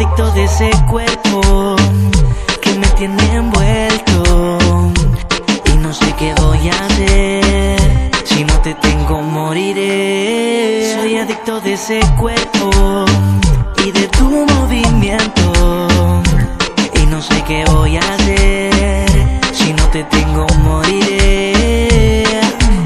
adicto de ese cuerpo que me tiene envuelto y no sé qué voy a hacer. Si no te tengo moriré. Soy adicto de ese cuerpo y de tu movimiento y no sé qué voy a hacer. Si no te tengo moriré.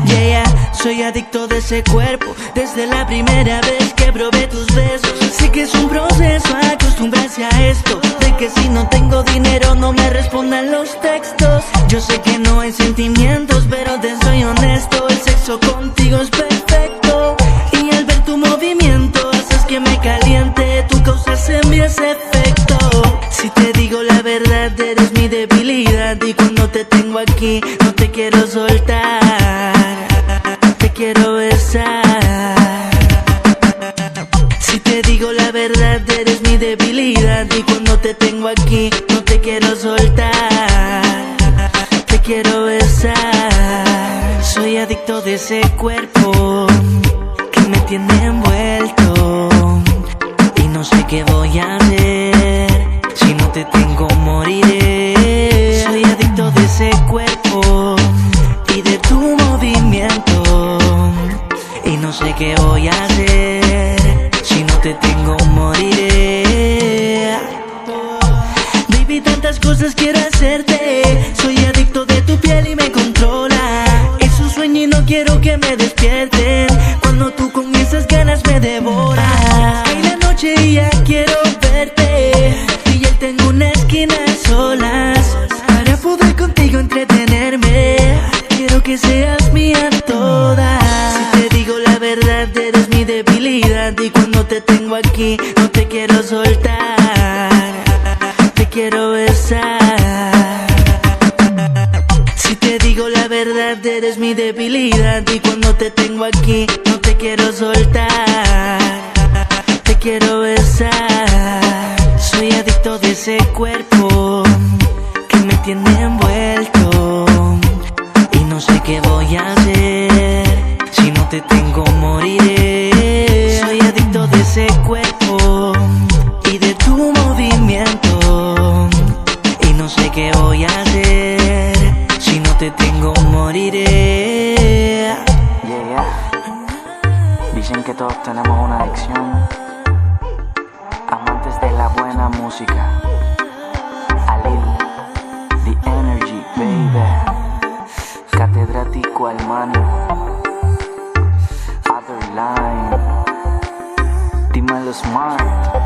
Yeah, soy adicto de ese cuerpo desde la primera vez que probé tus besos. Sé que es un proceso acostumbrarse a esto, de que si no tengo dinero no me respondan los textos. Yo sé que no hay sentimientos, pero te soy honesto, el sexo contigo es perfecto. Y al ver tu movimiento haces que me caliente, tú causas en mí ese efecto. Si te digo la verdad, eres mi debilidad, y cuando te tengo aquí no te quiero soltar, te quiero besar. Si te digo la verdad, eres mi debilidad, y cuando te tengo aquí no te quiero soltar, te quiero besar. Soy adicto de ese cuerpo que me tiene envuelto y no sé qué voy a hacer. Si no te tengo moriré. Soy adicto de ese cuerpo y de tu movimiento y no sé qué voy a hacer. Si no te tengo moriré. Baby, tantas cosas quiero hacerte. Soy adicto de tu piel y me controla. Es un sueño y no quiero que me despierten cuando tú con esas ganas me devoras. Hay la noche y ya quiero verte, y ya tengo una esquina a solas para poder contigo entretenerme. Quiero que seas mía toda. Si te digo la verdad, eres mi debilidad, y cuando te tengo aquí no te quiero soltar, te quiero besar. Si te digo la verdad, eres mi debilidad, y cuando te tengo aquí no te quiero soltar, te quiero besar. Soy adicto de ese cuerpo que me tiene envuelto y no sé qué voy a hacer. Si no te tengo moriré. Soy adicto de ese cuerpo y de tu movimiento y no sé qué voy a hacer. Si no te tengo moriré. Yeah. Dicen que todos tenemos una adicción. Amantes de la buena música. Alil, The Energy, baby. Catedrático Almani. Other Line. Dímelo Smart.